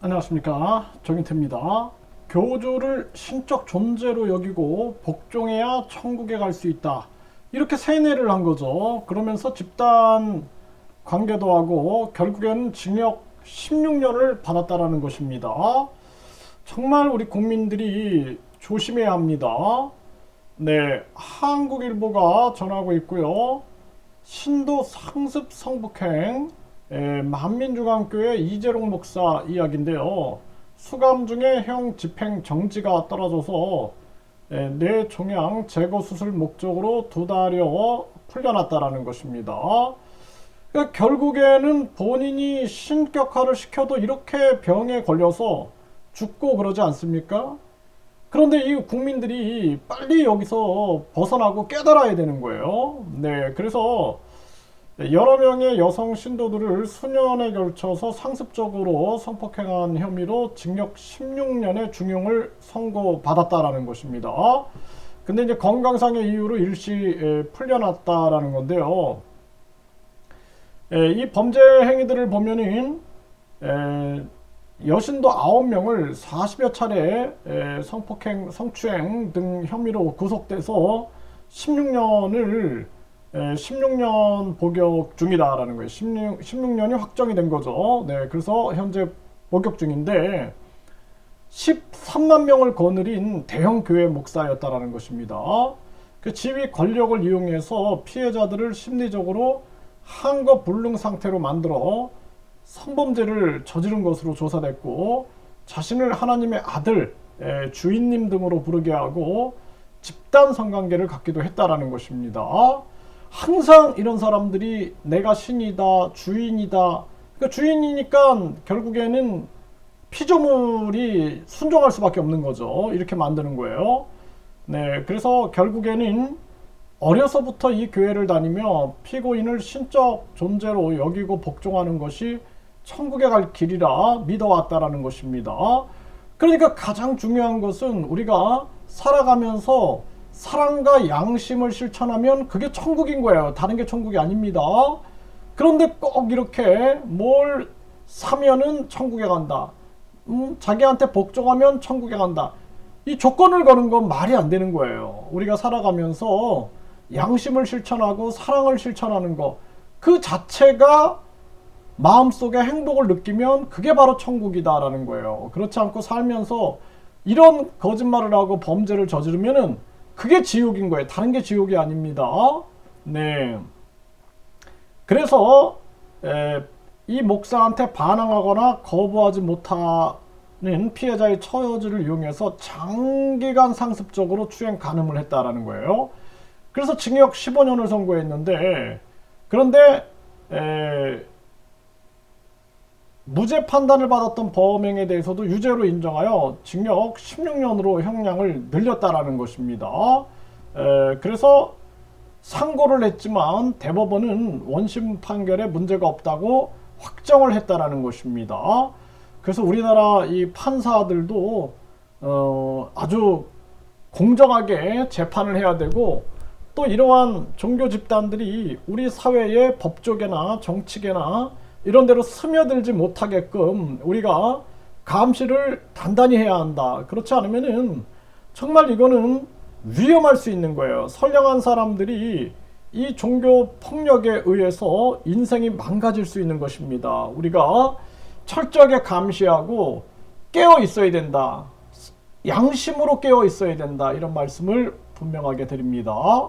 안녕하십니까, 정인태입니다. 교주를 신적 존재로 여기고 복종해야 천국에 갈 수 있다, 이렇게 세뇌를 한 거죠. 그러면서 집단 관계도 하고 결국에는 징역 16년을 받았다라는 것입니다. 정말 우리 국민들이 조심해야 합니다. 네, 한국일보가 전하고 있고요. 신도 상습 성폭행, 만민중앙교회 이재롱 목사 이야기인데요. 수감 중에 형 집행 정지가 떨어져서 뇌 종양 제거 수술 목적으로 2달여 풀려났다라는 것입니다. 그러니까 결국에는 본인이 신격화를 시켜도 이렇게 병에 걸려서 죽고 그러지 않습니까? 그런데 이 국민들이 빨리 여기서 벗어나고 깨달아야 되는 거예요. 네, 그래서 여러 명의 여성 신도들을 수년에 걸쳐서 상습적으로 성폭행한 혐의로 징역 16년의 중형을 선고받았다라는 것입니다. 근데 이제 건강상의 이유로 일시 풀려났다라는 건데요. 이 범죄 행위들을 보면은 여신도 9명을 40여 차례 성폭행, 성추행 등 혐의로 구속돼서 16년 복역 중이다라는 거예요. 16년이 확정이 된 거죠. 네, 그래서 현재 복역 중인데 13만 명을 거느린 대형 교회 목사였다라는 것입니다. 그 지위 권력을 이용해서 피해자들을 심리적으로 한거불능 상태로 만들어 성범죄를 저지른 것으로 조사됐고, 자신을 하나님의 아들, 주인님 등으로 부르게 하고 집단 성관계를 갖기도 했다라는 것입니다. 항상 이런 사람들이 내가 신이다, 주인이다. 그러니까 주인이니까 결국에는 피조물이 순종할 수밖에 없는 거죠. 이렇게 만드는 거예요. 네, 그래서 결국에는 어려서부터 이 교회를 다니며 피고인을 신적 존재로 여기고 복종하는 것이 천국에 갈 길이라 믿어왔다라는 것입니다. 그러니까 가장 중요한 것은 우리가 살아가면서 사랑과 양심을 실천하면 그게 천국인 거예요. 다른 게 천국이 아닙니다. 그런데 꼭 이렇게 뭘 사면은 천국에 간다, 자기한테 복종하면 천국에 간다, 이 조건을 거는 건 말이 안 되는 거예요. 우리가 살아가면서 양심을 실천하고 사랑을 실천하는 거, 그 자체가 마음속에 행복을 느끼면 그게 바로 천국이다라는 거예요. 그렇지 않고 살면서 이런 거짓말을 하고 범죄를 저지르면은 그게 지옥인 거예요. 다른 게 지옥이 아닙니다. 네. 그래서 이 목사한테 반항하거나 거부하지 못하는 피해자의 처지를 이용해서 장기간 상습적으로 추행 간음을 했다라는 거예요. 그래서 징역 15년을 선고했는데, 그런데 무죄 판단을 받았던 범행에 대해서도 유죄로 인정하여 징역 16년으로 형량을 늘렸다라는 것입니다. 그래서 상고를 했지만 대법원은 원심 판결에 문제가 없다고 확정을 했다라는 것입니다. 그래서 우리나라 이 판사들도 아주 공정하게 재판을 해야 되고, 또 이러한 종교 집단들이 우리 사회의 법조계나 정치계나 이런 데로 스며들지 못하게끔 우리가 감시를 단단히 해야 한다. 그렇지 않으면은 정말 이거는 위험할 수 있는 거예요. 선량한 사람들이 이 종교 폭력에 의해서 인생이 망가질 수 있는 것입니다. 우리가 철저하게 감시하고 깨어 있어야 된다. 양심으로 깨어 있어야 된다. 이런 말씀을 분명하게 드립니다.